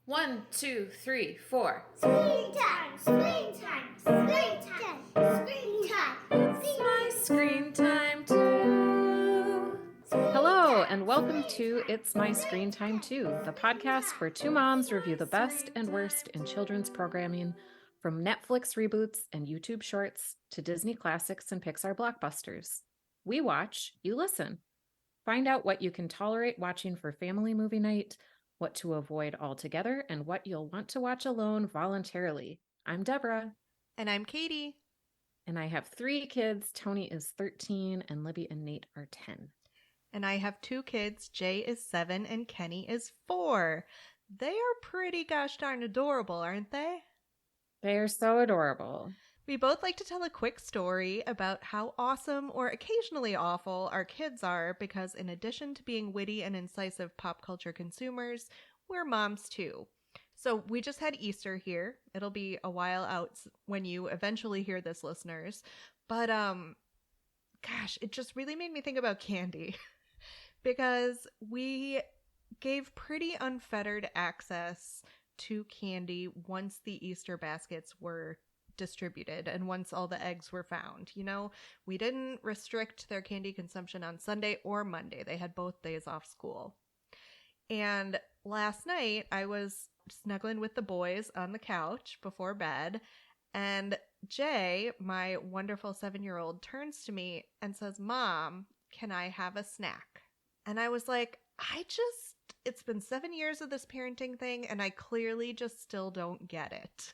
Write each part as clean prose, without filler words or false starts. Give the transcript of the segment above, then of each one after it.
1, 2, 3, 4. Screen time, screen time, screen time, screen time. It's my screen time too. Hello, and welcome to It's My Screen Time Too, the podcast where two moms review the best and worst in children's programming, from Netflix reboots and YouTube shorts to Disney classics and Pixar blockbusters. We watch, you listen. Find out what you can tolerate watching for family movie night, what to avoid altogether, and what you'll want to watch alone voluntarily. I'm Deborah. And I'm Katie. And I have 3 kids. Tony is 13 and Libby and Nate are 10. And I have 2 kids. Jay is 7 and Kenny is 4. They are pretty gosh darn adorable, aren't they? They are so adorable. We both like to tell a quick story about how awesome or occasionally awful our kids are because in addition to being witty and incisive pop culture consumers, we're moms too. So we just had Easter here. It'll be a while out when you eventually hear this, listeners. But gosh, it just really made me think about candy because we gave pretty unfettered access to candy once the Easter baskets were distributed and once all the eggs were found. You know, we didn't restrict their candy consumption on Sunday or Monday. They had both days off school. And last night I was snuggling with the boys on the couch before bed, and Jay, my wonderful 7-year-old, turns to me and says, "Mom, can I have a snack?" And I was like, it's been 7 years of this parenting thing and I clearly just still don't get it.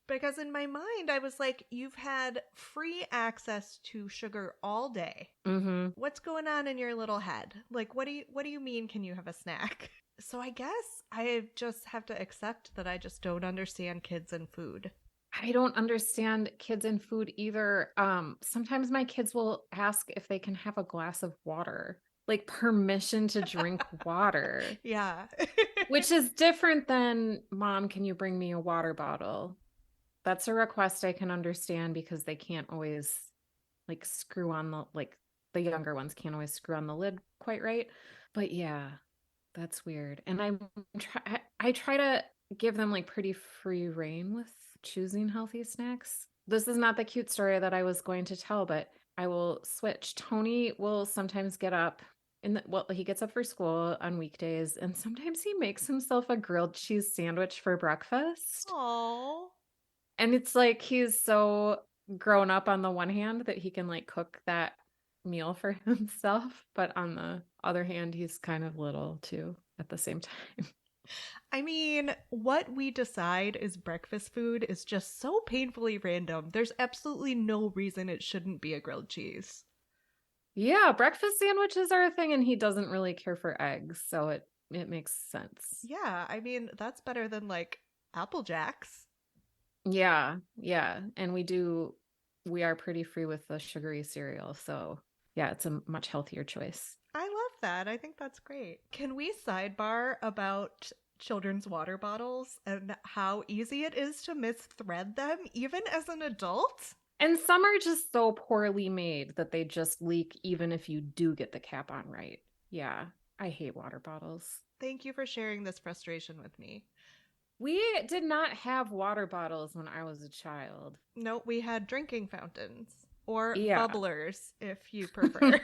Because in my mind, I was like, you've had free access to sugar all day. Mm-hmm. What's going on in your little head? Like, what do you mean, can you have a snack? So I guess I just have to accept that I just don't understand kids and food. I don't understand kids and food either. Sometimes my kids will ask if they can have a glass of water, like permission to drink water. Yeah. Which is different than, "Mom, can you bring me a water bottle?" That's a request I can understand because they can't always screw on the younger ones can't always screw on the lid quite right. But yeah, that's weird. And I try to give them pretty free reign with choosing healthy snacks. This is not the cute story that I was going to tell, but I will switch. Tony will sometimes get up he gets up for school on weekdays, and sometimes he makes himself a grilled cheese sandwich for breakfast. Aww. And it's like he's so grown up on the one hand that he can cook that meal for himself. But on the other hand, he's kind of little too at the same time. I mean, what we decide is breakfast food is just so painfully random. There's absolutely no reason it shouldn't be a grilled cheese. Yeah, breakfast sandwiches are a thing, and he doesn't really care for eggs, so it makes sense. Yeah, I mean, that's better than Apple Jacks. Yeah. And we are pretty free with the sugary cereal. So yeah, it's a much healthier choice. I love that. I think that's great. Can we sidebar about children's water bottles and how easy it is to misthread them, even as an adult? And some are just so poorly made that they just leak even if you do get the cap on right. Yeah, I hate water bottles. Thank you for sharing this frustration with me. We did not have water bottles when I was a child. No, we had drinking fountains. Or Yeah. bubblers, if you prefer.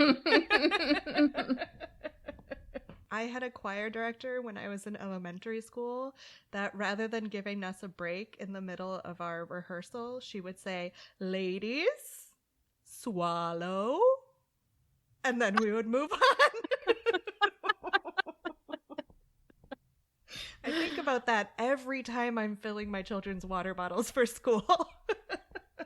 I had a choir director when I was in elementary school that rather than giving us a break in the middle of our rehearsal, she would say, "Ladies, swallow." And then we would move on. I think about that every time I'm filling my children's water bottles for school.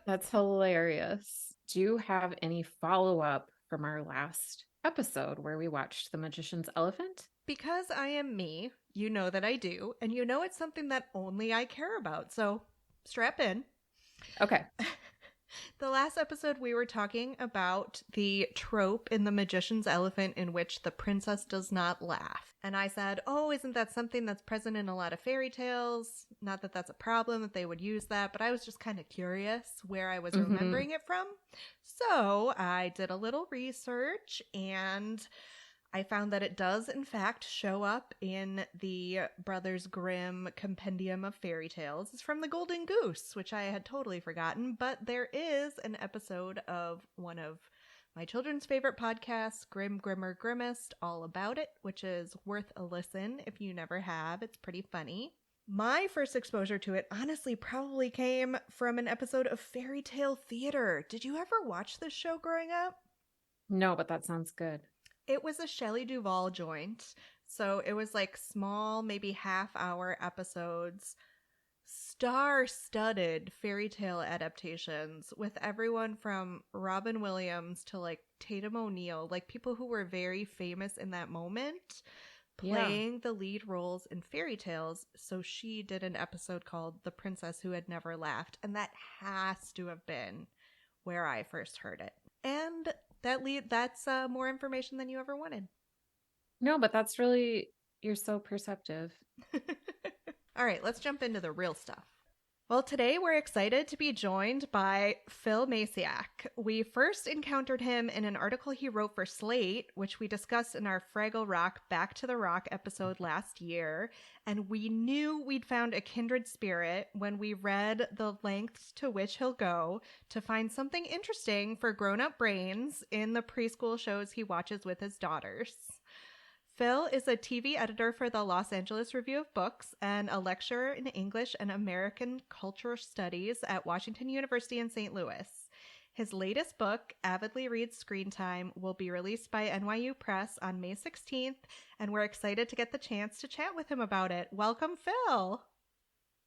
That's hilarious. Do you have any follow-up from our last episode where we watched The Magician's Elephant? Because I am me, you know that I do, and you know it's something that only I care about, so strap in. Okay. The last episode we were talking about the trope in The Magician's Elephant in which the princess does not laugh. And I said, oh, isn't that something that's present in a lot of fairy tales? Not that that's a problem that they would use that, but I was just kind of curious where I was remembering it from. So I did a little research and I found that it does, in fact, show up in the Brothers Grimm Compendium of Fairy Tales. It's from The Golden Goose, which I had totally forgotten, but there is an episode of one of my children's favorite podcasts, Grim Grimmer Grimmest, all about it, which is worth a listen if you never have. It's pretty funny. My first exposure to it honestly probably came from an episode of Fairy Tale Theater. Did you ever watch this show growing up? No, but that sounds good. It was a Shelley Duvall joint. So it was like small, maybe half-hour episodes, star-studded fairy tale adaptations with everyone from Robin Williams to like Tatum O'Neal, like people who were very famous in that moment, playing the lead roles in fairy tales. So she did an episode called The Princess Who Had Never Laughed, and that has to have been where I first heard it. And that's more information than you ever wanted. No, but that's really, you're so perceptive. All right, let's jump into the real stuff. Well, today we're excited to be joined by Phil Maciak. We first encountered him in an article he wrote for Slate, which we discussed in our Fraggle Rock Back to the Rock episode last year. And we knew we'd found a kindred spirit when we read the lengths to which he'll go to find something interesting for grown-up brains in the preschool shows he watches with his daughters. Phil is a TV editor for the Los Angeles Review of Books and a lecturer in English and American Cultural Studies at Washington University in St. Louis. His latest book, Avidly Reads Screen Time, will be released by NYU Press on May 16th, and we're excited to get the chance to chat with him about it. Welcome, Phil.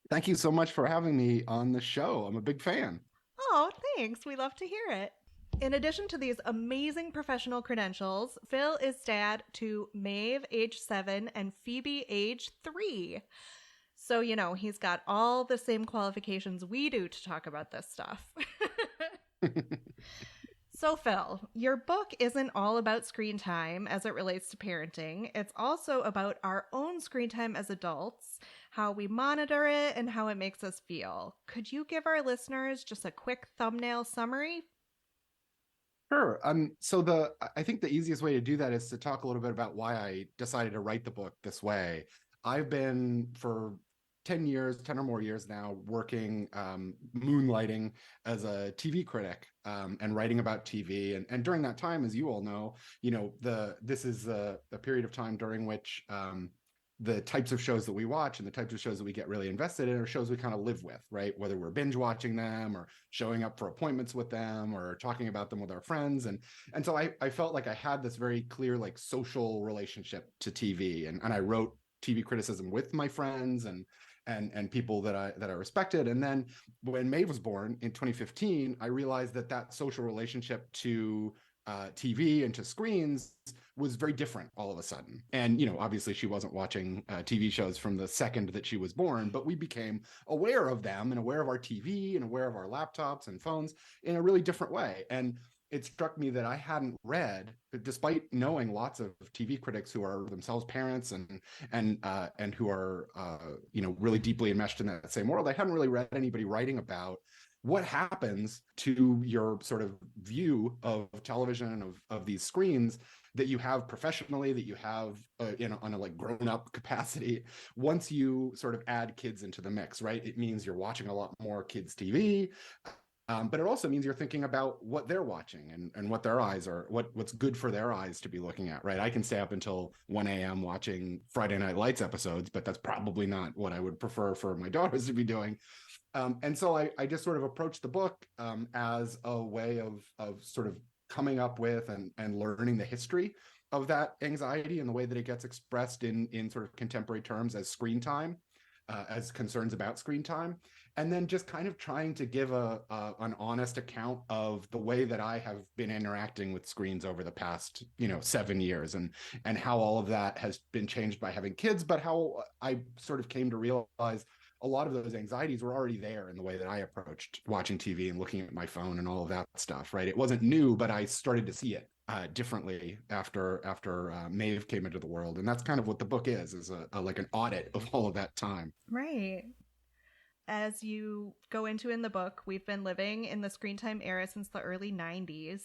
Thank you so much for having me on the show. I'm a big fan. Oh, thanks. We love to hear it. In addition to these amazing professional credentials, Phil is dad to Maeve, age 7, and Phoebe, age 3. So, he's got all the same qualifications we do to talk about this stuff. So, Phil, your book isn't all about screen time as it relates to parenting. It's also about our own screen time as adults, how we monitor it, and how it makes us feel. Could you give our listeners just a quick thumbnail summary? Sure. I think the easiest way to do that is to talk a little bit about why I decided to write the book this way. I've been for 10 or more years now, working, moonlighting as a TV critic, and writing about TV. And during that time, as you all know, this is a period of time during which, the types of shows that we watch and the types of shows that we get really invested in are shows we kind of live with, right? Whether we're binge watching them or showing up for appointments with them or talking about them with our friends. And so I felt like I had this very clear, like, social relationship to TV. And I wrote TV criticism with my friends and people that I respected. And then when Maeve was born in 2015, I realized that social relationship to TV and to screens was very different all of a sudden. And, obviously she wasn't watching TV shows from the second that she was born, but we became aware of them and aware of our TV and aware of our laptops and phones in a really different way. And it struck me that I hadn't read, despite knowing lots of TV critics who are themselves parents and who are, really deeply enmeshed in that same world. I hadn't really read anybody writing about what happens to your sort of view of television, of these screens that you have professionally, that you have on a like grown-up capacity once you sort of add kids into the mix, right? It means you're watching a lot more kids TV, but it also means you're thinking about what they're watching and what their eyes are, what's good for their eyes to be looking at, right? I can stay up until 1 a.m. watching Friday Night Lights episodes, but that's probably not what I would prefer for my daughters to be doing. And so I just sort of approached the book as a way of sort of coming up with and learning the history of that anxiety and the way that it gets expressed in sort of contemporary terms as screen time, as concerns about screen time. And then just kind of trying to give an honest account of the way that I have been interacting with screens over the past, 7 years and how all of that has been changed by having kids, but how I sort of came to realize a lot of those anxieties were already there in the way that I approached watching TV and looking at my phone and all of that stuff, right? It wasn't new, but I started to see it differently after Maeve came into the world. And that's kind of what the book is like an audit of all of that time. Right. As you go into in the book, we've been living in the screen time era since the early 90s.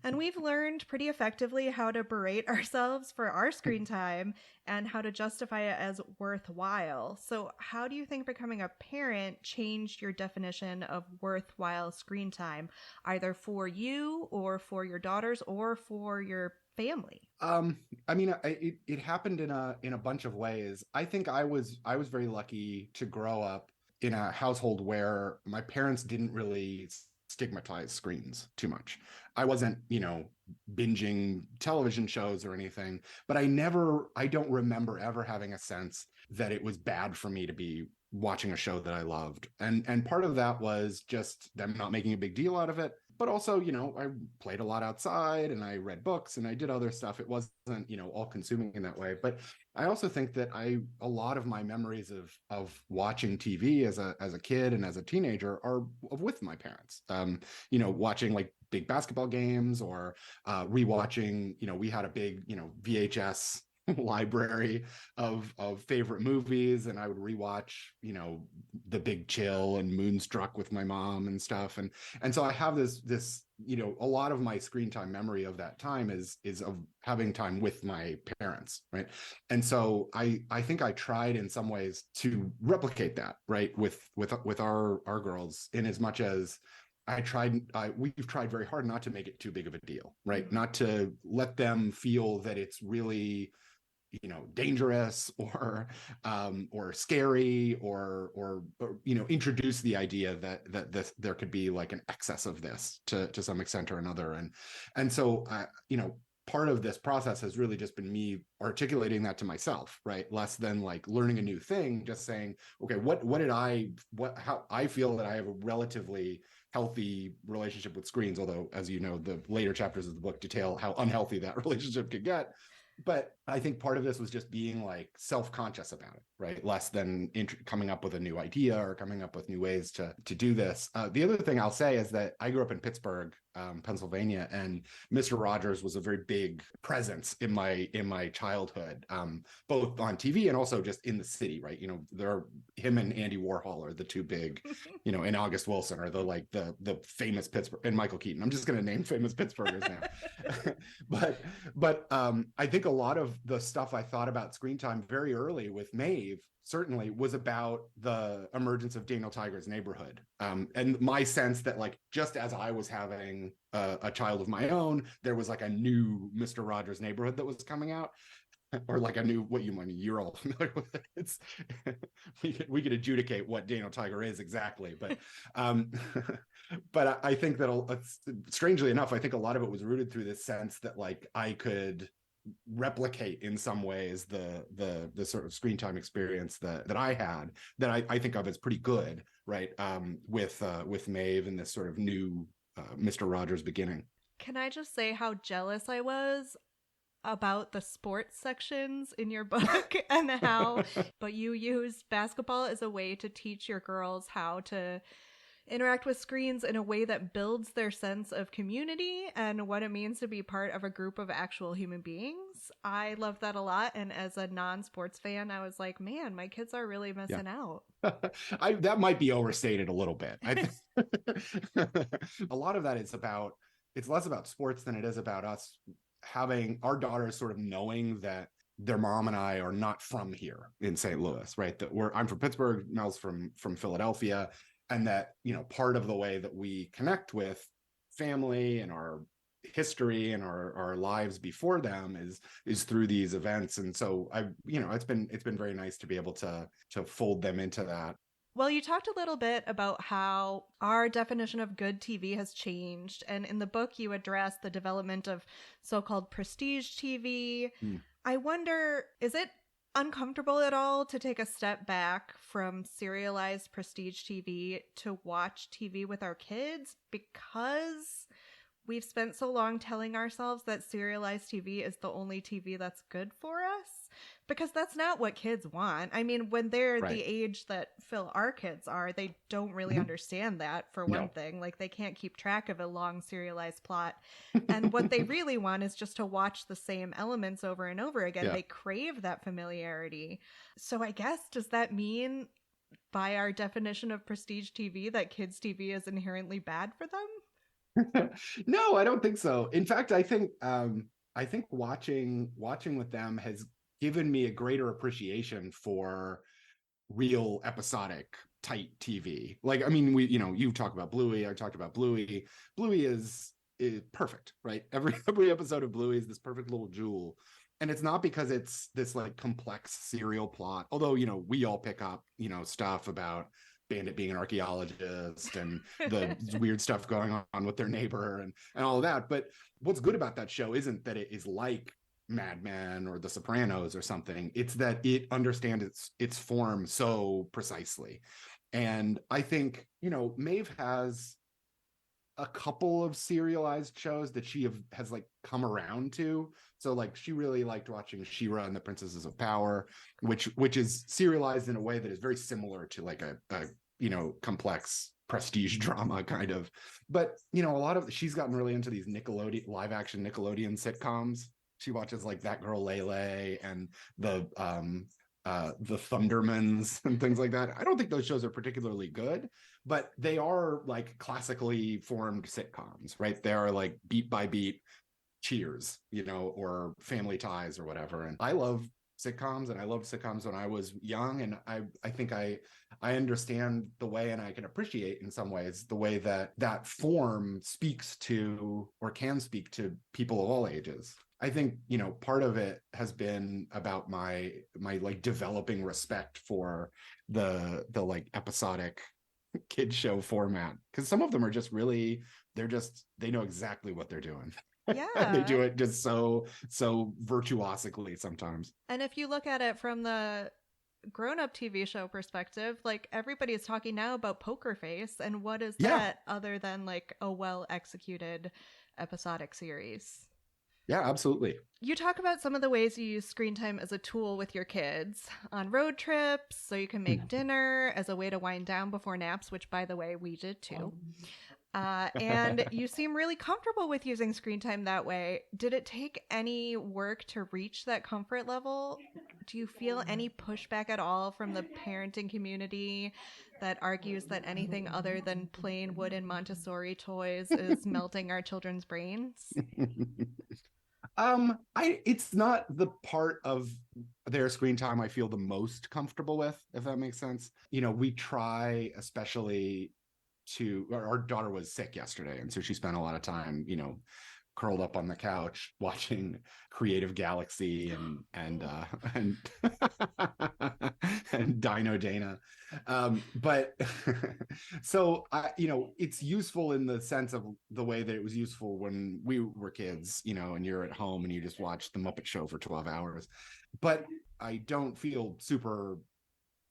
And we've learned pretty effectively how to berate ourselves for our screen time and how to justify it as worthwhile. So, how do you think becoming a parent changed your definition of worthwhile screen time, either for you or for your daughters or for your family? It happened in a bunch of ways. I think I was very lucky to grow up in a household where my parents didn't really stigmatize screens too much. I wasn't, binging television shows or anything, but I don't remember ever having a sense that it was bad for me to be watching a show that I loved. And part of that was just them not making a big deal out of it. But also, I played a lot outside and I read books and I did other stuff. It wasn't, all consuming in that way. But I also think that a lot of my memories of watching TV as a kid and as a teenager are with my parents. Watching like big basketball games or rewatching, we had a big, VHS library of favorite movies, and I would rewatch The Big Chill and Moonstruck with my mom and stuff, and so I have this a lot of my screen time memory of that time is of having time with my parents, right? And so I think I tried in some ways to replicate that, right, with our girls, in as much as we've tried very hard not to make it too big of a deal, right? Not to let them feel that it's really dangerous or scary or introduce the idea that there could be like an excess of this to some extent or another. And so part of this process has really just been me articulating that to myself, right? Less than like learning a new thing, just saying, okay, how I feel that I have a relatively healthy relationship with screens, although, as you know, the later chapters of the book detail how unhealthy that relationship could get. But I think part of this was just being like self-conscious about it, right? Less than coming up with a new idea or coming up with new ways to do this. The other thing I'll say is that I grew up in Pittsburgh, Pennsylvania, and Mr. Rogers was a very big presence in my childhood, both on TV and also just in the city, right? Him and Andy Warhol are the two big, and August Wilson are the famous Pittsburgh, and Michael Keaton. I'm just going to name famous Pittsburghers now. but I think a lot of the stuff I thought about screen time very early with Maeve certainly was about the emergence of Daniel Tiger's Neighborhood. And my sense that like, just as I was having a child of my own, there was like a new Mr. Rogers' Neighborhood that was coming out. Or like a new, you're all familiar with it. It's we could adjudicate what Daniel Tiger is exactly, but but I think that strangely enough, I think a lot of it was rooted through this sense that like I could replicate in some ways the sort of screen time experience that I had, that I think of as pretty good, right? With Maeve and this sort of new Mr. Rogers beginning. Can I just say how jealous I was about the sports sections in your book and but you used basketball as a way to teach your girls how to interact with screens in a way that builds their sense of community and what it means to be part of a group of actual human beings. I love that a lot. And as a non-sports fan, I was like, man, my kids are really missing out. That might be overstated a little bit. A lot of that it's less about sports than it is about us having our daughters sort of knowing that their mom and I are not from here in St. Louis, right? That I'm from Pittsburgh, Mel's from Philadelphia, and that, part of the way that we connect with family and our history and our lives before them is through these events. And so it's been very nice to be able to fold them into that. Well, you talked a little bit about how our definition of good TV has changed. And in the book, you address the development of so-called prestige TV. I wonder, is it uncomfortable at all to take a step back from serialized prestige TV to watch TV with our kids? Because we've spent so long telling ourselves that serialized TV is the only TV that's good for us. Because that's not what kids want. I mean, when they're the age that Phil, our kids are, they don't really understand that, for one thing. Like, they can't keep track of a long serialized plot. And what they really want is just to watch the same elements over and over again. They crave that familiarity. So I guess, does that mean by our definition of prestige TV that kids' TV is inherently bad for them? No, I don't think so. In fact, I think watching with them has given me a greater appreciation for real episodic tight TV. Like, I mean, you talk about Bluey, I talked about Bluey. Bluey is perfect, right? Every episode of Bluey is this perfect little jewel. And it's not because it's this like complex serial plot, although, we all pick up, stuff about Bandit being an archaeologist and the weird stuff going on with their neighbor and all of that. But what's good about that show isn't that it is like Mad Men or The Sopranos or something. It's that it understands its form so precisely. And I think, Maeve has a couple of serialized shows that she has like come around to. So like she really liked watching She-Ra and the Princesses of Power, which is serialized in a way that is very similar to like a complex prestige drama kind of. But she's gotten really into these live action Nickelodeon sitcoms. She watches like That Girl Lele and the Thundermans and things like that. I don't think those shows are particularly good, but they are like classically formed sitcoms, right? They are like beat by beat Cheers, or Family Ties or whatever. And I love sitcoms, and I loved sitcoms when I was young, and I think I understand the way, and I can appreciate in some ways the way that form speaks to or can speak to people of all ages. I think, part of it has been about my like developing respect for the like episodic kid show format, because some of them are just really, they know exactly what they're doing. Yeah. They do it just so virtuosically sometimes. And if you look at it from the grown-up TV show perspective, like everybody is talking now about Poker Face, and what is that other than like a well-executed episodic series? Yeah, absolutely. You talk about some of the ways you use screen time as a tool with your kids on road trips, so you can make dinner, as a way to wind down before naps, which, by the way, we did too. And you seem really comfortable with using screen time that way. Did it take any work to reach that comfort level? Do you feel any pushback at all from the parenting community that argues that anything other than plain wooden Montessori toys is melting our children's brains? It's not the part of their screen time I feel the most comfortable with, if that makes sense. We try, especially our daughter was sick yesterday, and so she spent a lot of time, curled up on the couch watching Creative Galaxy and and Dino Dana. But so it's useful in the sense of the way that it was useful when we were kids, and you're at home and you just watch the Muppet Show for 12 hours. But I don't feel super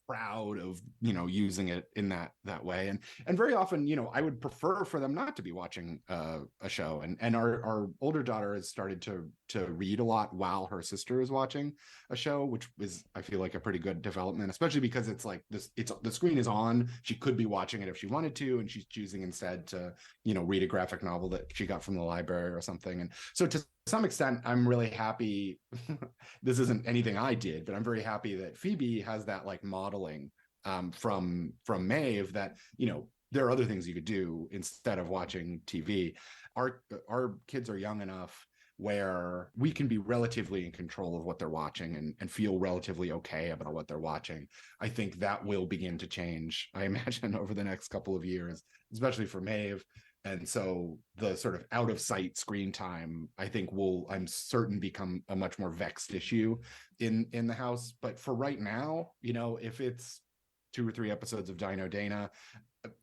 proud of using it in that way, and very often I would prefer for them not to be watching a show, and our older daughter has started to read a lot while her sister is watching a show, which is, I feel like, a pretty good development, especially because it's like this, the screen is on, she could be watching it if she wanted to, and she's choosing instead to read a graphic novel that she got from the library or something. And so to some extent, I'm really happy. This isn't anything I did, but I'm very happy that Phoebe has that like modeling from Maeve, that there are other things you could do instead of watching TV. Our kids are young enough where we can be relatively in control of what they're watching and feel relatively okay about what they're watching. I think that will begin to change, I imagine, over the next couple of years, especially for Maeve. And so the sort of out of sight screen time, I think, I'm certain, become a much more vexed issue in the house. But for right now, if it's 2 or 3 episodes of Dino Dana,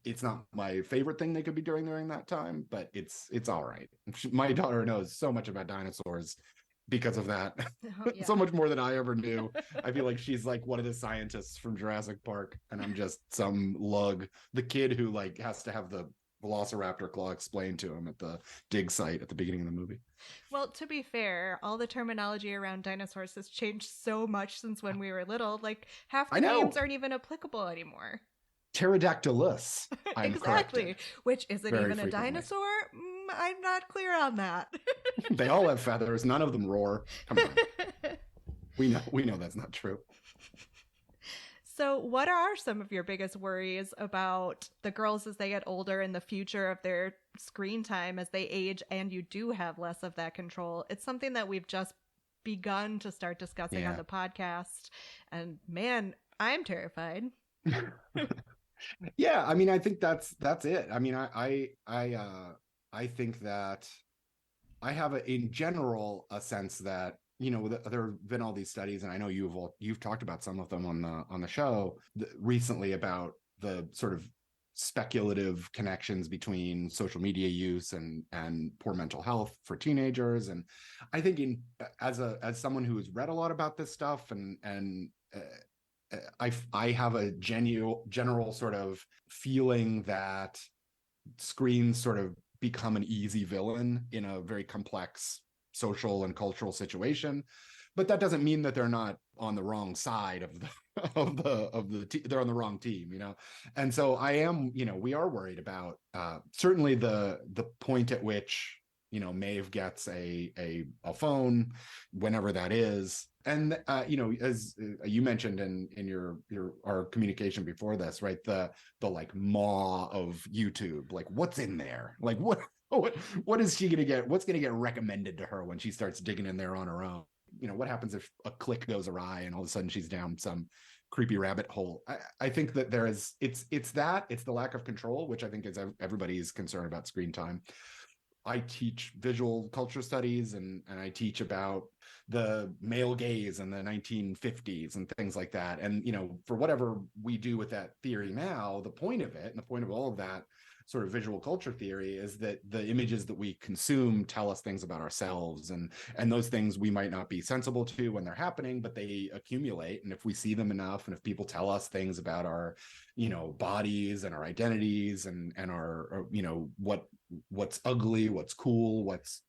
it's not my favorite thing they could be doing during that time, but it's all right. My daughter knows so much about dinosaurs because of that. Oh, yeah. So much more than I ever knew. I feel like she's like one of the scientists from Jurassic Park, and I'm just some lug, the kid who like has to have the velociraptor claw explained to him at the dig site at the beginning of the movie. Well, to be fair, all the terminology around dinosaurs has changed so much since when we were little. Like, half the names aren't even applicable anymore. Pterodactylus. Exactly. Corrected. Which isn't Very even frequently. a dinosaur? I'm not clear on that. They all have feathers. None of them roar. Come on. We know that's not true. So, what are some of your biggest worries about the girls as they get older and the future of their screen time as they age and you do have less of that control? It's something that we've just begun to start discussing on Yeah. the podcast. And man, I'm terrified. Yeah, I mean, I think that's it. I mean, I think that I have in general a sense that there have been all these studies, and I know you've talked about some of them on the show recently about the sort of speculative connections between social media use and poor mental health for teenagers. And I think as someone who has read a lot about this stuff and I have a general sort of feeling that screens sort of become an easy villain in a very complex social and cultural situation. But that doesn't mean that they're not on the wrong side of the they're on the wrong team, And so I am, we are worried about certainly the point at which Maeve gets a phone, whenever that is. And as you mentioned in your our communication before this, right? The like maw of YouTube, like what's in there? Like what is she gonna get? What's gonna get recommended to her when she starts digging in there on her own? What happens if a click goes awry and all of a sudden she's down some creepy rabbit hole? I think that it's the lack of control, which I think is everybody's concern about screen time. I teach visual culture studies and I teach about the male gaze in the 1950s and things like that. And, for whatever we do with that theory now, the point of it and the point of all of that sort of visual culture theory is that the images that we consume tell us things about ourselves, and those things we might not be sensible to when they're happening, but they accumulate. And if we see them enough, and if people tell us things about our bodies and our identities and our what's ugly, what's cool, what's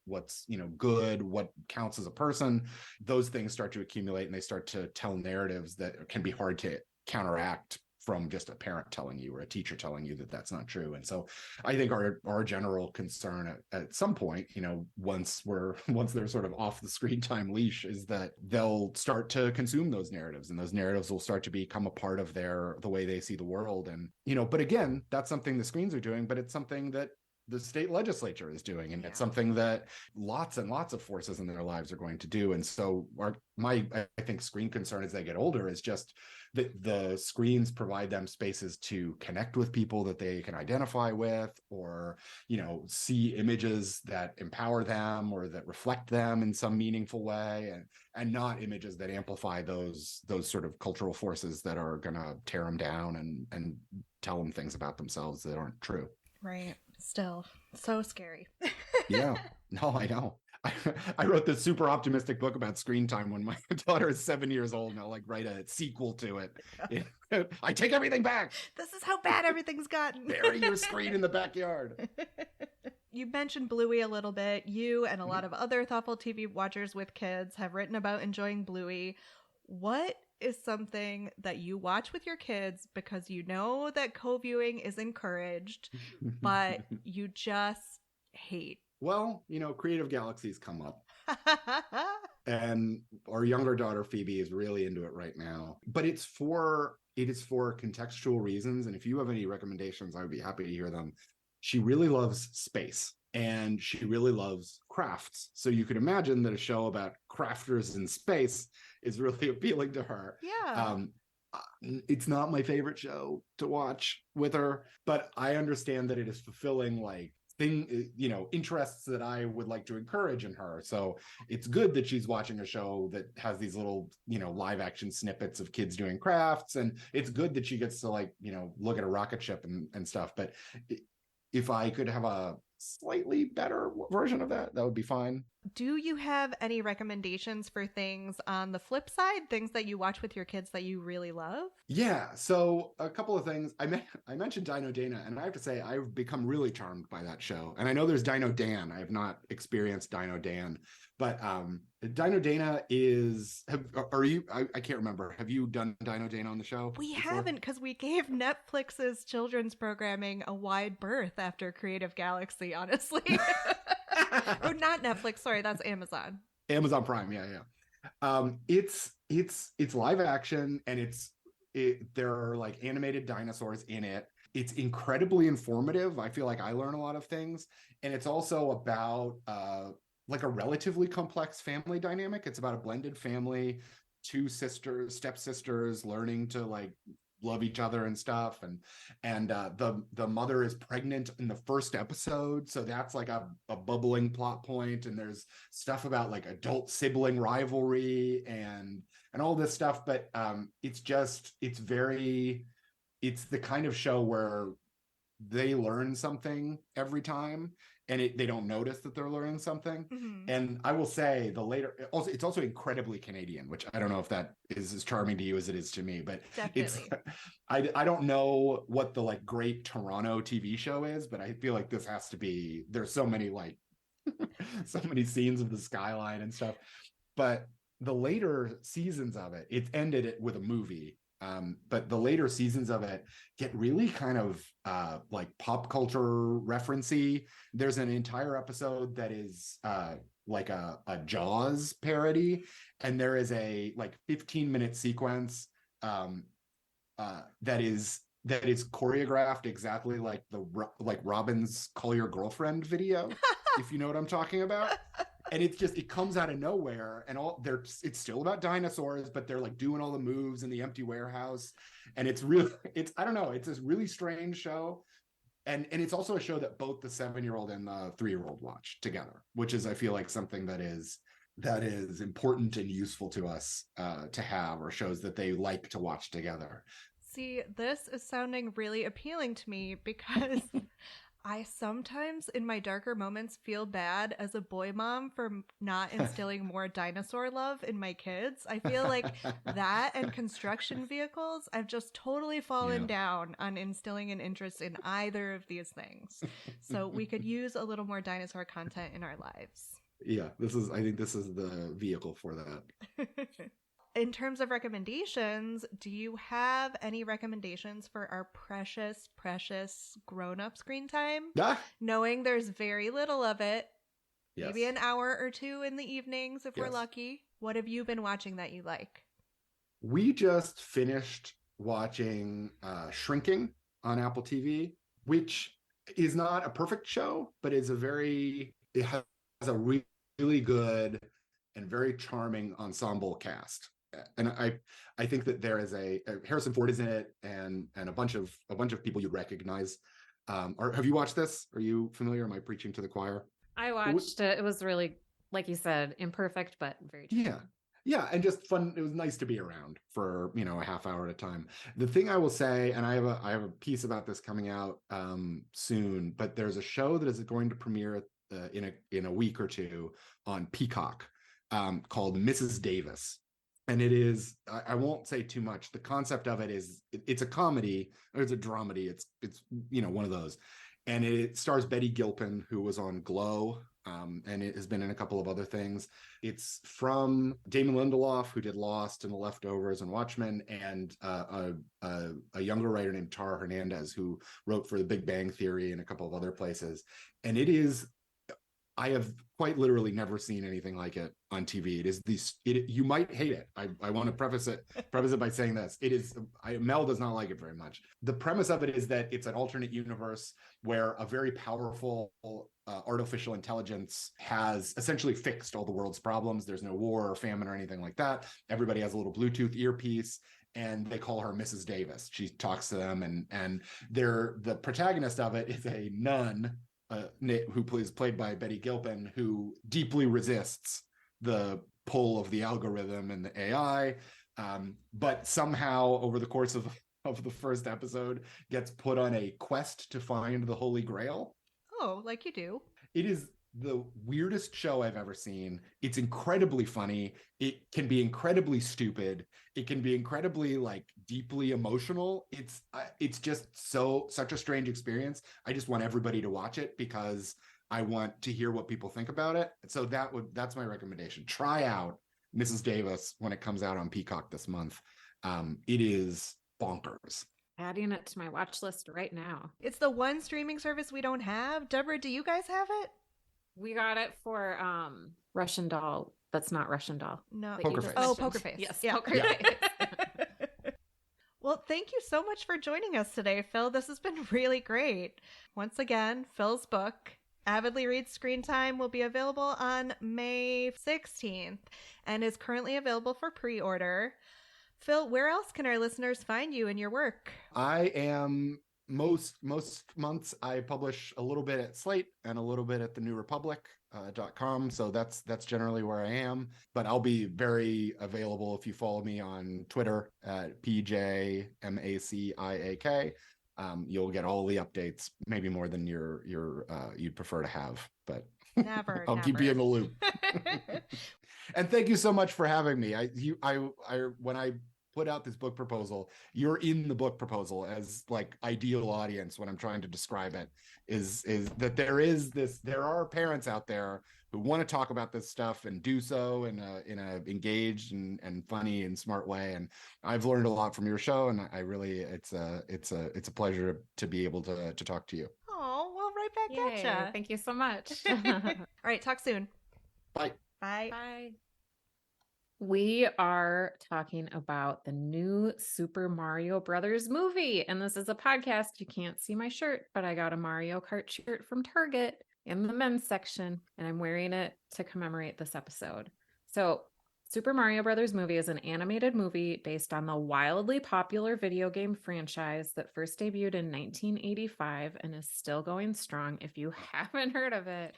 good, what counts as a person, those things start to accumulate and they start to tell narratives that can be hard to counteract from just a parent telling you or a teacher telling you that that's not true. And so I think our general concern at some point, once they're sort of off the screen time leash, is that they'll start to consume those narratives, and those narratives will start to become a part of the way they see the world. And but again, that's something the screens are doing, but it's something that the state legislature is doing, and it's something that lots and lots of forces in their lives are going to do. And so I think screen concern as they get older is just that the screens provide them spaces to connect with people that they can identify with, or see images that empower them or that reflect them in some meaningful way, and not images that amplify those sort of cultural forces that are going to tear them down and tell them things about themselves that aren't true. Right. Still so scary. Yeah. No, I know. I wrote this super optimistic book about screen time when my daughter is 7 years old, and I'll write a sequel to it. I take everything back. This is how bad everything's gotten. Bury your screen in the backyard. You mentioned Bluey a little bit. You and a lot of other thoughtful TV watchers with kids have written about enjoying Bluey. What is something that you watch with your kids because you know that co-viewing is encouraged, but you just hate? Well, creative galaxies come up. And our younger daughter, Phoebe, is really into it right now. But it is for contextual reasons. And if you have any recommendations, I would be happy to hear them. She really loves space, and she really loves crafts. So you could imagine that a show about crafters in space is really appealing to her. Yeah. It's not my favorite show to watch with her, but I understand that it is fulfilling interests that I would like to encourage in her. So it's good that she's watching a show that has these little, live action snippets of kids doing crafts. And it's good that she gets to look at a rocket ship and stuff. But if I could have a slightly better version of that would be fine. Do you have any recommendations for things on the flip side, things that you watch with your kids that you really love? Yeah, so a couple of things. I mentioned Dino Dana, and I have to say I've become really charmed by that show. And I know there's Dino Dan. I have not experienced Dino Dan, but Dino Dana I can't remember. Have you done Dino Dana on the show? We before? haven't, because we gave Netflix's children's programming a wide berth after Creative Galaxy, honestly. Oh, not Netflix. Sorry, that's Amazon. Amazon Prime. Yeah. It's live action, and it's there are like animated dinosaurs in it. It's incredibly informative. I feel like I learn a lot of things. And it's also about like a relatively complex family dynamic. It's about a blended family, two sisters, stepsisters learning to like love each other and stuff. And the mother is pregnant in the first episode, so that's like a bubbling plot point. And there's stuff about like adult sibling rivalry and all this stuff. But it's the kind of show where they learn something every time, and they don't notice that they're learning something. Mhm. And I will say it's also incredibly Canadian, which I don't know if that is as charming to you as it is to me, but Definitely. I don't know what the like great Toronto TV show is, but I feel like this has to be. There's so many like so many scenes of the skyline and stuff. But the later seasons of it ended it with a movie. But the later seasons of it get really kind of like pop culture referencey. There's an entire episode that is like a Jaws parody, and there is a like 15-minute sequence that is choreographed exactly like like Robin's Call Your Girlfriend video, if you know what I'm talking about. And it comes out of nowhere, and it's still about dinosaurs, but they're like doing all the moves in the empty warehouse. And it's I don't know, it's this really strange show. And it's also a show that both the 7-year-old and the 3-year-old watch together, which is, I feel like, something that is important and useful to us to have, or shows that they like to watch together. See, this is sounding really appealing to me because I sometimes in my darker moments feel bad as a boy mom for not instilling more dinosaur love in my kids. I feel like that and construction vehicles, I've just totally fallen down on instilling an interest in either of these things. So we could use a little more dinosaur content in our lives. Yeah, I think this is the vehicle for that. In terms of recommendations, do you have any recommendations for our precious, precious grown-up screen time? Yeah. Knowing there's very little of it, Yes. maybe an hour or two in the evenings if we're Yes. lucky. What have you been watching that you like? We just finished watching Shrinking on Apple TV, which is not a perfect show, but it has a really good and very charming ensemble cast. And I think that there is a Harrison Ford is in it, and a bunch of people you'd recognize. Have you watched this? Are you familiar? Am I preaching to the choir? I watched it. It was really, like you said, imperfect, but very true. Yeah, and just fun. It was nice to be around for a half hour at a time. The thing I will say, and I have a piece about this coming out soon, but there's a show that is going to premiere in a week or two on Peacock called Mrs. Davis. And it is, I won't say too much. The concept of it is, it's a comedy, or it's a dramedy. It's one of those. And it stars Betty Gilpin, who was on Glow, and it has been in a couple of other things. It's from Damon Lindelof, who did Lost and The Leftovers and Watchmen, and a younger writer named Tara Hernandez, who wrote for The Big Bang Theory and a couple of other places. And I have quite literally never seen anything like it on TV. It is you might hate it. I want to preface it by saying this. Mel does not like it very much. The premise of it is that it's an alternate universe where a very powerful artificial intelligence has essentially fixed all the world's problems. There's no war or famine or anything like that. Everybody has a little Bluetooth earpiece, and they call her Mrs. Davis. She talks to them, and the protagonist of it is a nun, who is played by Betty Gilpin, who deeply resists the pull of the algorithm and the AI, but somehow over the course of the first episode gets put on a quest to find the Holy Grail. Oh, like you do. It is the weirdest show I've ever seen. It's incredibly funny. It can be incredibly stupid. It can be incredibly like deeply emotional. It's just such a strange experience. I just want everybody to watch it because I want to hear what people think about it. So that's my recommendation. Try out Mrs. Davis when it comes out on Peacock this month. It is bonkers. Adding it to my watch list right now. It's the one streaming service we don't have. Deborah, do you guys have it? We got it for Russian Doll. That's not Russian Doll. No. Poker Face. Oh, Poker Face. Yes. Yeah. Poker Yeah. Face. Well, Well, thank you so much for joining us today, Phil. This has been really great. Once again, Phil's book, Avidly Reads Screen Time, will be available on May 16th and is currently available for pre-order. Phil, where else can our listeners find you and your work? I am most months I publish a little bit at Slate and a little bit at the New Republic.com. So that's generally where I am. But I'll be very available if you follow me on Twitter at PJMACIAK. You'll get all the updates, maybe more than you'd prefer to have. But Never. I'll keep you in the loop. And thank you so much for having me. When I put out this book proposal, you're in the book proposal as like ideal audience when I'm trying to describe it, is that there are parents out there who want to talk about this stuff and do so in a engaged and funny and smart way. And I've learned a lot from your show, and I really it's a pleasure to be able to talk to you. Oh, well, right back Yay, at you. thank you so much. All right, talk soon. Bye. Bye. Bye. We are talking about the new Super Mario Brothers movie. And this is a podcast. You can't see my shirt, but I got a Mario Kart shirt from Target in the men's section, and I'm wearing it to commemorate this episode. So, Super Mario Brothers movie is an animated movie based on the wildly popular video game franchise that first debuted in 1985 and is still going strong. If you haven't heard of it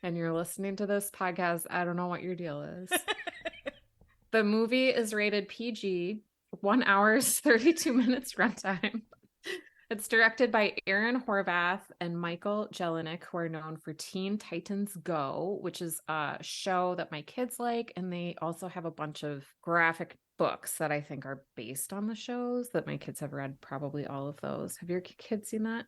and you're listening to this podcast, I don't know what your deal is. The movie is rated PG, 1 hour, 32 minutes runtime. It's directed by Aaron Horvath and Michael Jelinek, who are known for Teen Titans Go, which is a show that my kids like. And they also have a bunch of graphic books that I think are based on the shows that my kids have read, probably all of those. Have your kids seen that?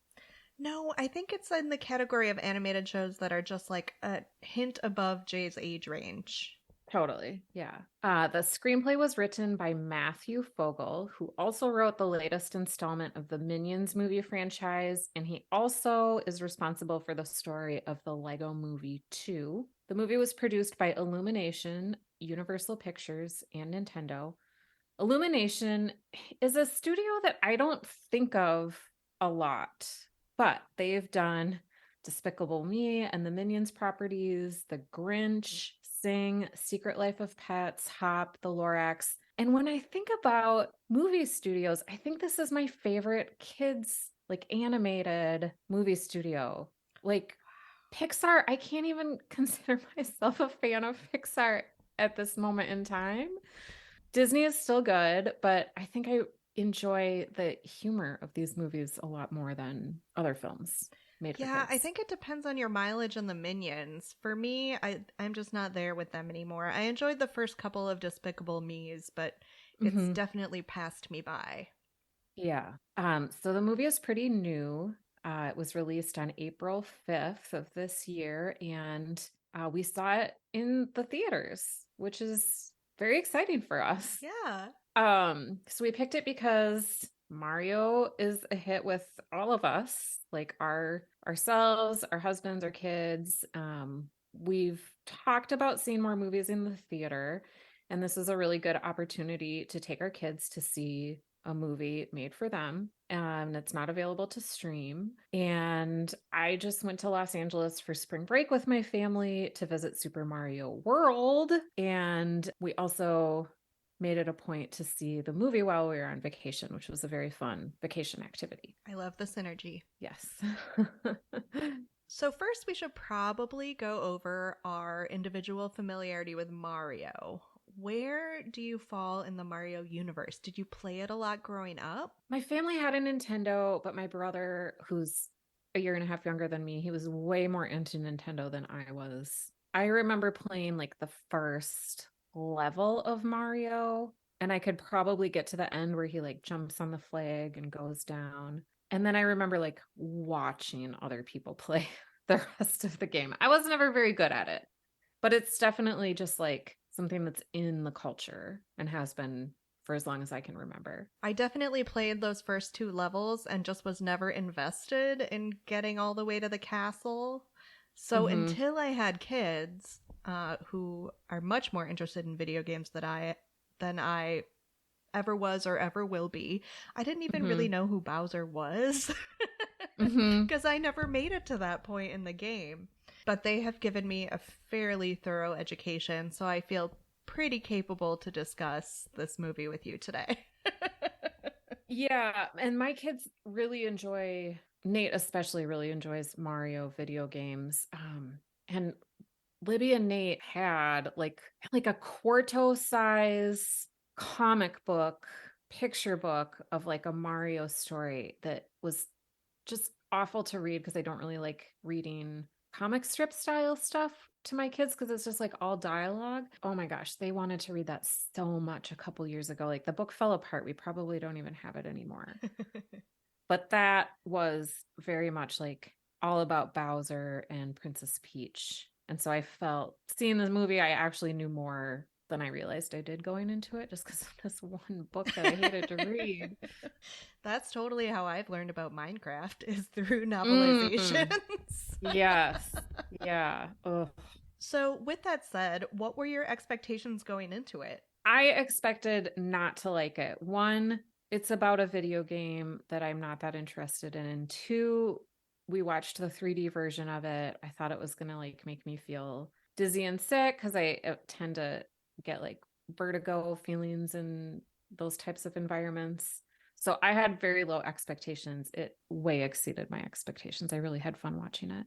No, I think it's in the category of animated shows that are just like a hint above Jay's age range. Totally. Yeah. The screenplay was written by Matthew Fogel, who also wrote the latest installment of the Minions movie franchise. And he also is responsible for the story of the Lego Movie 2. The movie was produced by Illumination, Universal Pictures, and Nintendo. Illumination is a studio that I don't think of a lot, but they've done Despicable Me and the Minions properties, The Grinch, Sing, Secret Life of Pets, Hop, The Lorax. And when I think about movie studios, I think this is my favorite kids, like animated movie studio. Like Pixar, I can't even consider myself a fan of Pixar at this moment in time. Disney is still good, but I think I enjoy the humor of these movies a lot more than other films made for kids. I think it depends on your mileage on the Minions. For me, I'm just not there with them anymore. I enjoyed the first couple of Despicable Me's, but it's definitely passed me by. Yeah. So the movie is pretty new. It was released on April 5th of this year, and we saw it in the theaters, which is very exciting for us. Yeah. So we picked it because Mario is a hit with all of us, like ourselves, our husbands, our kids. We've talked about seeing more movies in the theater, and this is a really good opportunity to take our kids to see a movie made for them. It's not available to stream. And I just went to Los Angeles for spring break with my family to visit Super Mario World. And we also made it a point to see the movie while we were on vacation, which was a very fun vacation activity. I love the synergy. Yes. So first, we should probably go over our individual familiarity with Mario. Where do you fall in the Mario universe? Did you play it a lot growing up? My family had a Nintendo, but my brother, who's a year and a half younger than me, he was way more into Nintendo than I was. I remember playing like the first level of Mario, and I could probably get to the end where he like jumps on the flag and goes down. And then I remember like watching other people play the rest of the game. I was never very good at it, but it's definitely just like something that's in the culture and has been for as long as I can remember. I definitely played those first two levels and just was never invested in getting all the way to the castle. So until I had kids who are much more interested in video games than I ever was or ever will be. I didn't even Mhm. really know who Bowser was Mhm. because I never made it to that point in the game. But they have given me a fairly thorough education, so I feel pretty capable to discuss this movie with you today. Yeah, and my kids really enjoy, Nate especially really enjoys Mario video games. And Libby and Nate had like a quarto size comic book, picture book of like a Mario story that was just awful to read because I don't really like reading comic strip style stuff to my kids because it's just like all dialogue. Oh my gosh, they wanted to read that so much a couple years ago. Like the book fell apart. We probably don't even have it anymore. But that was very much like all about Bowser and Princess Peach. And so I felt seeing this movie, I actually knew more than I realized I did going into it just because of this one book that I hated to read. That's totally how I've learned about Minecraft is through Mm. novelizations. Yes. Yeah. Ugh. So, with that said, what were your expectations going into it? I expected not to like it. One, it's about a video game that I'm not that interested in. And two, we watched the 3D version of it. I thought it was going to like make me feel dizzy and sick because I tend to get like vertigo feelings in those types of environments. So I had very low expectations. It way exceeded my expectations. I really had fun watching it.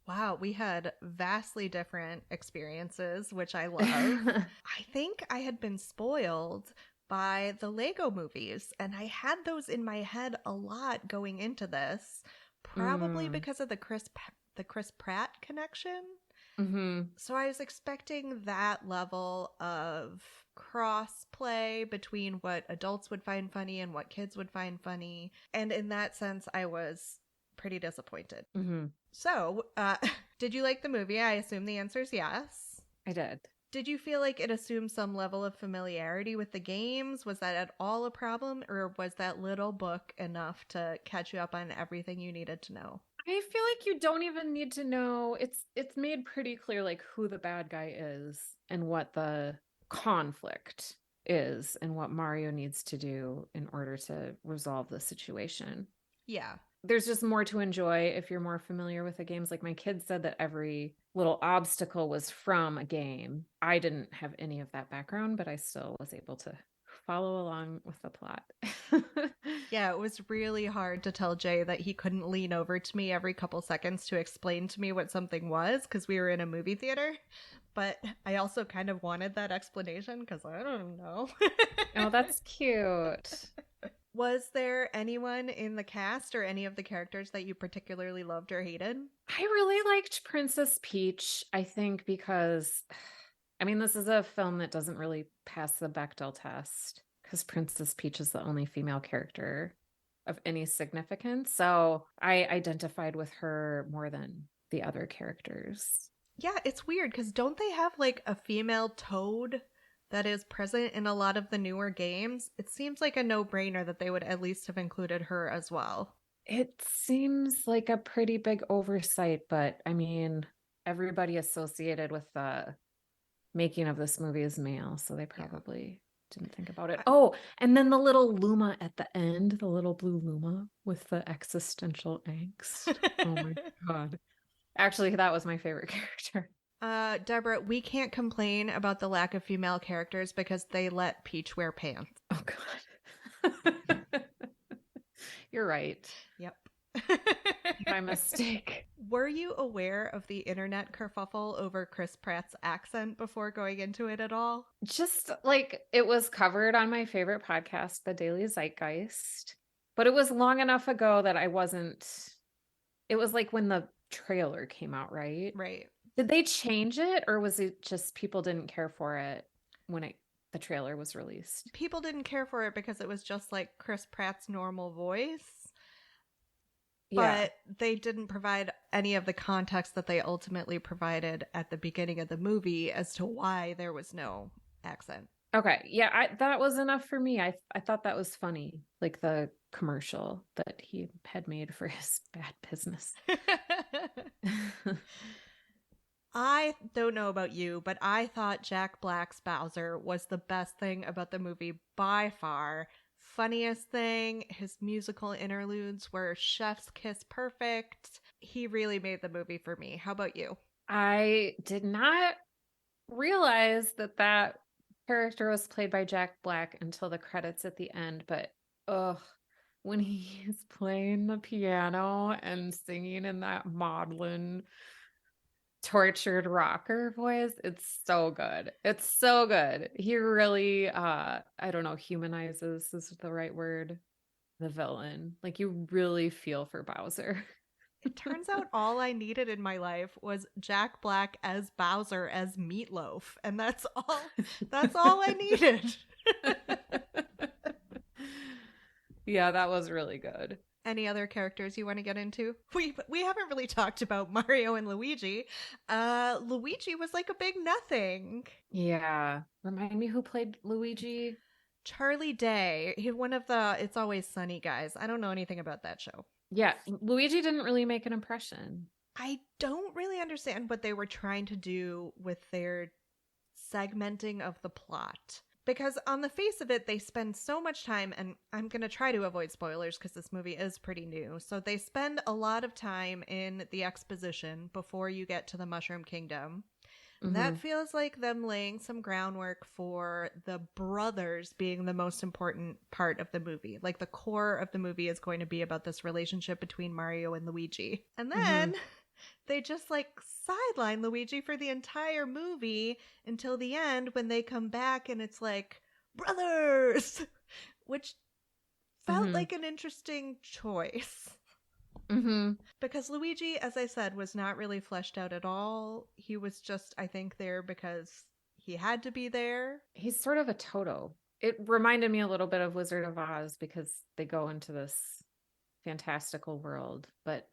Wow, we had vastly different experiences, which I love. I think I had been spoiled by the Lego movies, and I had those in my head a lot going into this, probably Mm. because of the Chris Pratt connection. Mm-hmm. So I was expecting that level of cross-play between what adults would find funny and what kids would find funny. And in that sense, I was pretty disappointed. Mm-hmm. So, did you like the movie? I assume the answer is yes. I did. Did you feel like it assumed some level of familiarity with the games? Was that at all a problem, or was that little book enough to catch you up on everything you needed to know? I feel like you don't even need to know. It's made pretty clear like who the bad guy is and what the conflict is and what Mario needs to do in order to resolve the situation. Yeah. There's just more to enjoy if you're more familiar with the games. Like my kids said that every little obstacle was from a game. I didn't have any of that background, but I still was able to follow along with the plot. Yeah, it was really hard to tell Jay that he couldn't lean over to me every couple seconds to explain to me what something was because we were in a movie theater. But I also kind of wanted that explanation because I don't know. Oh, that's cute. Was there anyone in the cast or any of the characters that you particularly loved or hated? I really liked Princess Peach, I think, because I mean, this is a film that doesn't really pass the Bechdel test because Princess Peach is the only female character of any significance. So I identified with her more than the other characters. Yeah, it's weird because don't they have like a female Toad that is present in a lot of the newer games? It seems like a no-brainer that they would at least have included her as well. It seems like a pretty big oversight, but I mean, everybody associated with the making of this movie is male, so they probably didn't think about it. Oh, and then the little Luma at the end, the little blue Luma with the existential angst. Oh my God. Actually, that was my favorite character. Deborah, we can't complain about the lack of female characters because they let Peach wear pants. Oh God. You're right. Yep. My mistake. Were you aware of the internet kerfuffle over Chris Pratt's accent before going into it at all? Just like it was covered on my favorite podcast, The Daily Zeitgeist, but it was long enough ago that I wasn't. It was like when the trailer came out, right? Right. Did they change it or was it just people didn't care for it when the trailer was released? People didn't care for it because it was just like Chris Pratt's normal voice. Yeah. But they didn't provide any of the context that they ultimately provided at the beginning of the movie as to why there was no accent. Okay. Yeah, that was enough for me. I thought that was funny, like the commercial that he had made for his bad business. I don't know about you, but I thought Jack Black's Bowser was the best thing about the movie by far. Funniest thing, his musical interludes were chef's kiss perfect. He really made the movie for me. How about you? I did not realize that that character was played by Jack Black until the credits at the end, but ugh, when he is playing the piano and singing in that maudlin tortured rocker voice, it's so good. It's so good. He really I don't know, humanizes is the right word, the villain. Like you really feel for Bowser. It turns out all I needed in my life was Jack Black as Bowser as Meatloaf, and that's all I needed. Yeah, that was really good. Any other characters you want to get into? We haven't really talked about Mario and Luigi. Luigi was like a big nothing. Yeah. Remind me who played Luigi? Charlie Day, he's one of the It's Always Sunny guys. I don't know anything about that show. Yeah, Luigi didn't really make an impression. I don't really understand what they were trying to do with their segmenting of the plot. Because on the face of it, they spend so much time, and I'm going to try to avoid spoilers because this movie is pretty new. So they spend a lot of time in the exposition before you get to the Mushroom Kingdom. Mhm. That feels like them laying some groundwork for the brothers being the most important part of the movie. Like the core of the movie is going to be about this relationship between Mario and Luigi. And then they just like sideline Luigi for the entire movie until the end when they come back and it's like, brothers! Which felt like an interesting choice. Because Luigi, as I said, was not really fleshed out at all. He was just, I think, there because he had to be there. He's sort of a Toto. It reminded me a little bit of Wizard of Oz because they go into this fantastical world. But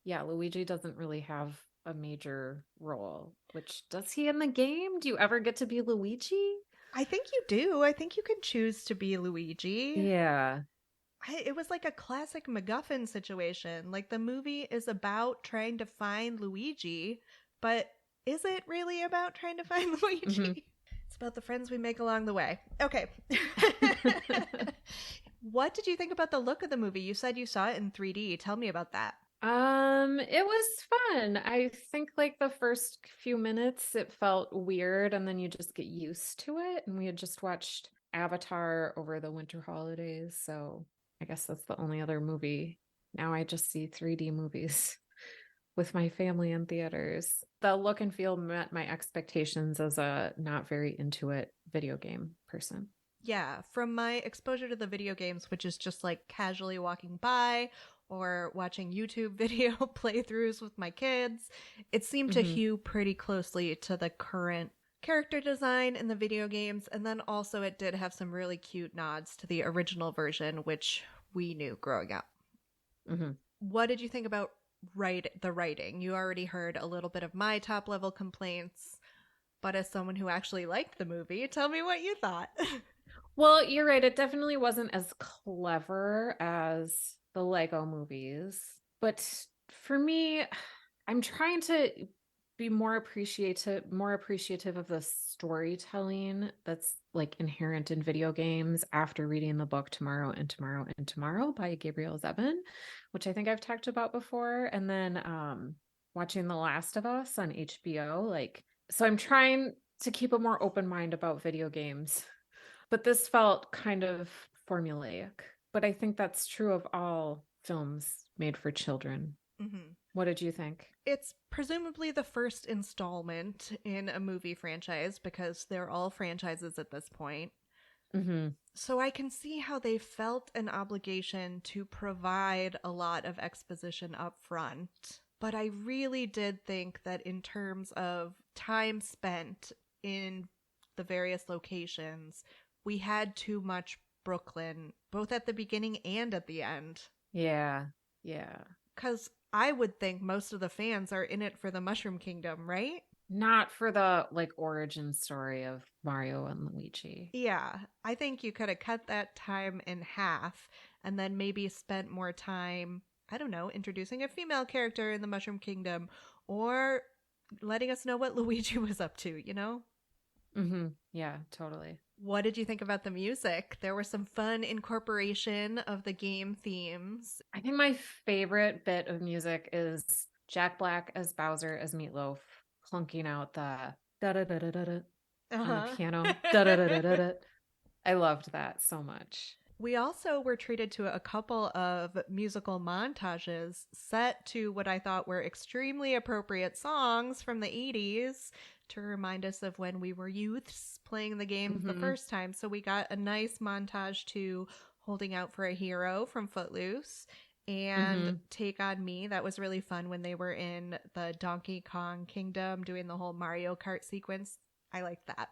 yeah, Luigi doesn't really have a major role. Which does he in the game? Do you ever get to be Luigi? I think you do. I think you can choose to be Luigi. Yeah. It was like a classic MacGuffin situation. Like the movie is about trying to find Luigi, but is it really about trying to find Luigi? It's about the friends we make along the way. Okay. What did you think about the look of the movie? You said you saw it in 3D. Tell me about that. It was fun. I think like the first few minutes it felt weird and then you just get used to it. And we had just watched Avatar over the winter holidays, so I guess that's the only other movie. Now I just see 3D movies with my family in theaters. The look and feel met my expectations as a not very into it video game person. Yeah, from my exposure to the video games, which is just like casually walking by or watching YouTube video playthroughs with my kids, it seemed to hew pretty closely to the current character design in the video games. And then also it did have some really cute nods to the original version, which we knew growing up. What did you think about the writing? You already heard a little bit of my top level complaints, but as someone who actually liked the movie, tell me what you thought. Well, you're right. It definitely wasn't as clever as the Lego movies. But for me, I'm trying to be more appreciative of the storytelling that's like inherent in video games after reading the book Tomorrow and Tomorrow and Tomorrow by Gabriel Zevin, which I think I've talked about before. And then watching The Last of Us on HBO. So I'm trying to keep a more open mind about video games. But this felt kind of formulaic. But I think that's true of all films made for children. What did you think? It's presumably the first installment in a movie franchise because they're all franchises at this point. So I can see how they felt an obligation to provide a lot of exposition up front. But I really did think that in terms of time spent in the various locations, we had too much Brooklyn, both at the beginning and at the end. Yeah. Because I would think most of the fans are in it for the Mushroom Kingdom, right? Not for the origin story of Mario and Luigi. Yeah, I think you could have cut that time in half and then maybe spent more time, I don't know, introducing a female character in the Mushroom Kingdom or letting us know what Luigi was up to, you know? Yeah, totally. What did you think about the music? There was some fun incorporation of the game themes. I think my favorite bit of music is Jack Black as Bowser as Meatloaf clunking out the da da da da da da on the piano. Da da da da da da. I loved that so much. We also were treated to a couple of musical montages set to what I thought were extremely appropriate songs from the 80s to remind us of when we were youths playing the game the first time. So we got a nice montage to Holding Out for a Hero from Footloose and Take on Me. That was really fun when they were in the Donkey Kong Kingdom doing the whole Mario Kart sequence. I liked that.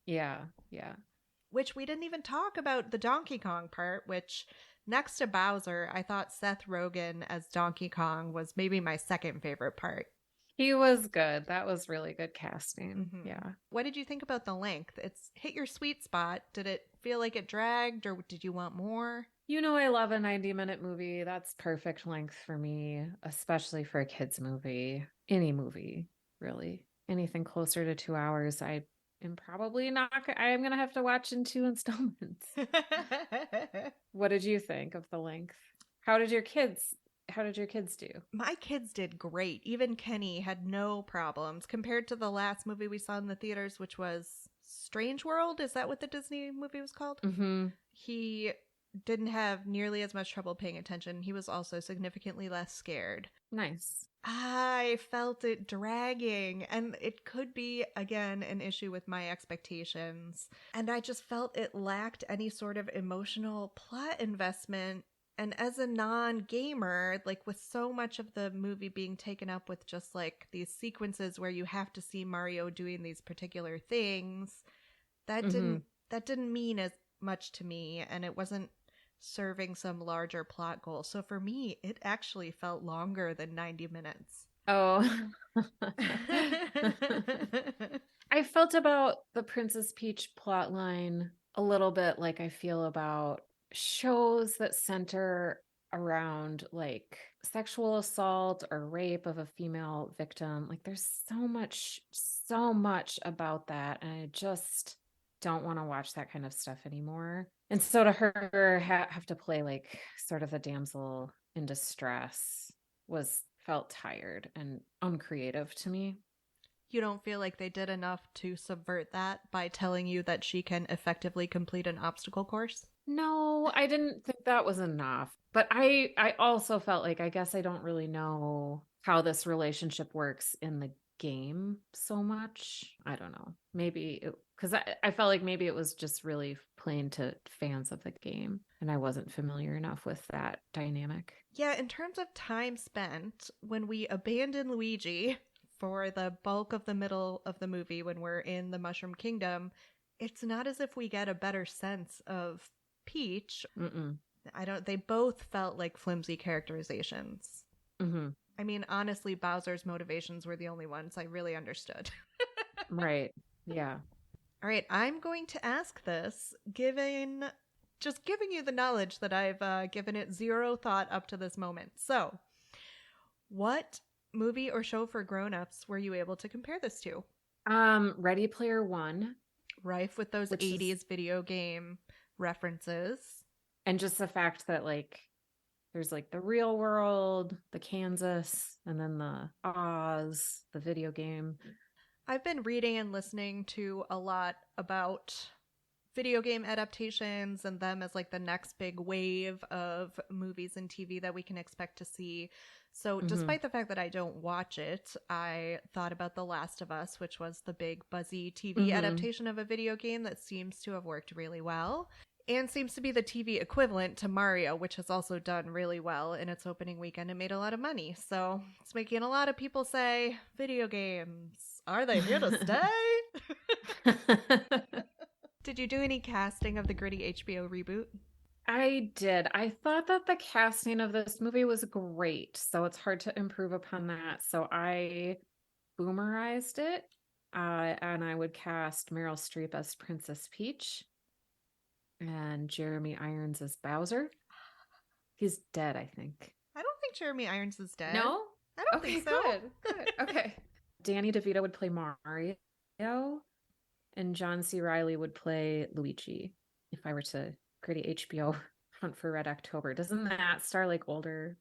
Yeah, yeah. Which we didn't even talk about the Donkey Kong part, which next to Bowser, I thought Seth Rogen as Donkey Kong was maybe my second favorite part. He was good. That was really good casting. Yeah. What did you think about the length? It's hit your sweet spot. Did it feel like it dragged or did you want more? You know, I love a 90-minute movie. That's perfect length for me, especially for a kid's movie. Any movie, really. Anything closer to 2 hours, I'm probably not. I'm going to have to watch in 2 installments. What did you think of the length? How did your kids do? My kids did great. Even Kenny had no problems compared to the last movie we saw in the theaters, which was Strange World. Is that what the Disney movie was called? He didn't have nearly as much trouble paying attention. He was also significantly less scared. Nice. I felt it dragging, and it could be, again, an issue with my expectations. And I just felt it lacked any sort of emotional plot investment. And as a non-gamer, like with so much of the movie being taken up with just like these sequences where you have to see Mario doing these particular things, that didn't mean as much to me, and it wasn't serving some larger plot goal. So for me, it actually felt longer than 90 minutes. Oh. I felt about the Princess Peach plotline a little bit like I feel about shows that center around like sexual assault or rape of a female victim. Like there's so much about that, and I just don't want to watch that kind of stuff anymore. And so to her have to play like sort of a damsel in distress felt tired and uncreative to me. You don't feel like they did enough to subvert that by telling you that she can effectively complete an obstacle course? No, I didn't think that was enough. But I also felt like I guess I don't really know how this relationship works in the game so much. I don't know. Maybe because I felt like maybe it was just really plain to fans of the game, and I wasn't familiar enough with that dynamic. Yeah, in terms of time spent, when we abandon Luigi for the bulk of the middle of the movie when we're in the Mushroom Kingdom, it's not as if we get a better sense of Peach. They both felt like flimsy characterizations. I mean, honestly, Bowser's motivations were the only ones I really understood. Right. Yeah. All right, I'm going to ask this, giving you the knowledge that I've given it zero thought up to this moment. So, what movie or show for grown-ups were you able to compare this to? Ready Player One. Rife with those 80s video game references. And just the fact that like there's like the real world, the Kansas, and then the Oz, the video game. I've been reading and listening to a lot about video game adaptations and them as like the next big wave of movies and TV that we can expect to see. So despite the fact that I don't watch it, I thought about The Last of Us, which was the big buzzy TV adaptation of a video game that seems to have worked really well. And seems to be the TV equivalent to Mario, which has also done really well in its opening weekend and made a lot of money. So it's making a lot of people say, video games, are they here to stay? Did you do any casting of the gritty HBO reboot? I did. I thought that the casting of this movie was great, so it's hard to improve upon that. So I boomerized it, and I would cast Meryl Streep as Princess Peach and Jeremy Irons as Bowser. He's dead, I think. I don't think Jeremy Irons is dead. No? I don't think so. Good. Okay. Danny DeVito would play Mario, and John C. Reilly would play Luigi. If I were to create a HBO Hunt for Red October, doesn't that star like older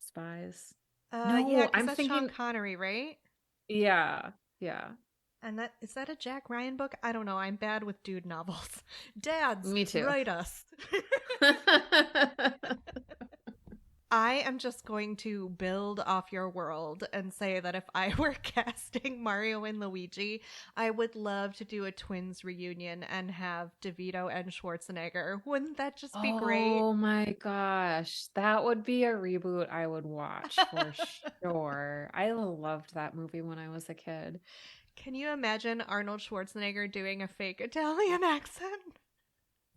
spies? Yeah, No, because I'm that's Sean thinking. Connery, right? Yeah, yeah. And that is that a Jack Ryan book? I don't know. I'm bad with dude novels. Dads, Me too. write us. I am just going to build off your world and say that if I were casting Mario and Luigi, I would love to do a twins reunion and have DeVito and Schwarzenegger. Wouldn't that just be great? Oh my gosh, that would be a reboot I would watch for sure. I loved that movie when I was a kid. Can you imagine Arnold Schwarzenegger doing a fake Italian accent?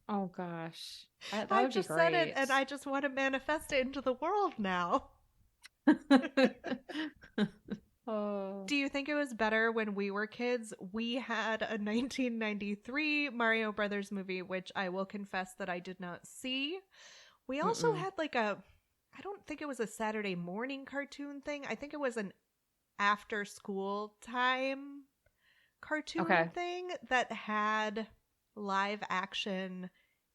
Oh gosh, that I would be just said it great. and I just want to manifest it into the world now. Oh. Do you think it was better when we were kids? We had a 1993 Mario Brothers movie, which I will confess that I did not see. We also had like I don't think it was a Saturday morning cartoon thing. I think it was an after school time cartoon Okay. thing that had live action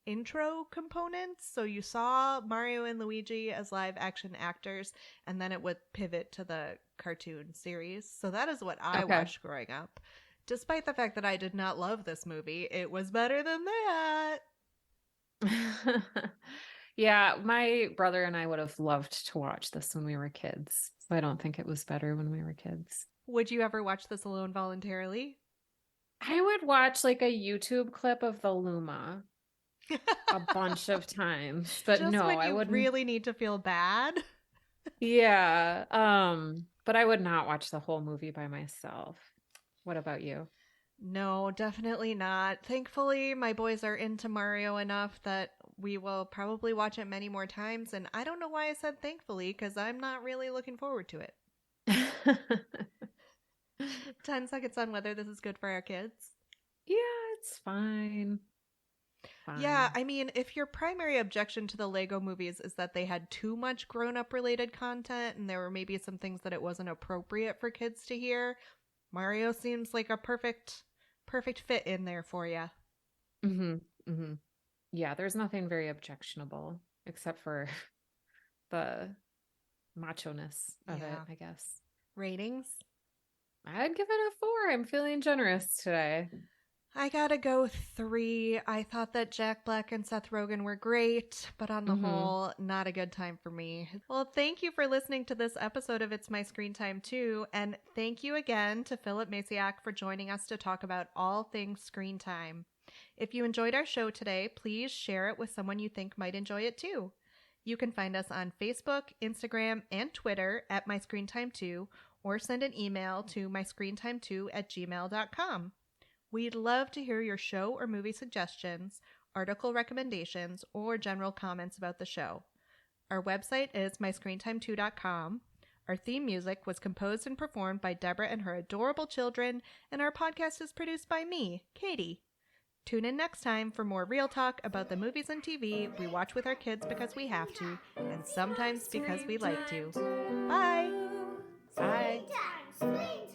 intro components. So you saw Mario and Luigi as live action actors, and then it would pivot to the cartoon series. So that is what I Okay. watched growing up. Despite the fact that I did not love this movie, it was better than that. Yeah, my brother and I would have loved to watch this when we were kids. So I don't think it was better when we were kids. Would you ever watch this alone voluntarily? I would watch like a YouTube clip of the Luma a bunch of times, but Just no, when I you wouldn't. really need to feel bad. Yeah, but I would not watch the whole movie by myself. What about you? No, definitely not. Thankfully, my boys are into Mario enough that we will probably watch it many more times. And I don't know why I said thankfully, because I'm not really looking forward to it. 10 seconds on whether this is good for our kids. Yeah, it's fine. Yeah, Fine. I mean, if your primary objection to the Lego movies is that they had too much grown up related content and there were maybe some things that it wasn't appropriate for kids to hear, Mario seems like a perfect fit in there for you. Yeah, there's nothing very objectionable except for the macho-ness of it, I guess. Ratings? I'd give it a 4. I'm feeling generous today. I gotta go 3. I thought that Jack Black and Seth Rogen were great, but on the whole, not a good time for me. Well, thank you for listening to this episode of It's My Screen Time Too, and thank you again to Phillip Maciak for joining us to talk about all things screen time. If you enjoyed our show today, please share it with someone you think might enjoy it too. You can find us on Facebook, Instagram, and Twitter at MyScreenTime2, or send an email to myscreentime2@gmail.com. We'd love to hear your show or movie suggestions, article recommendations, or general comments about the show. Our website is myscreentime2.com. Our theme music was composed and performed by Deborah and her adorable children, and our podcast is produced by me, Katie. Tune in next time for more real talk about the movies and TV we watch with our kids because we have to, and sometimes because we like to. Bye! Screen time, screen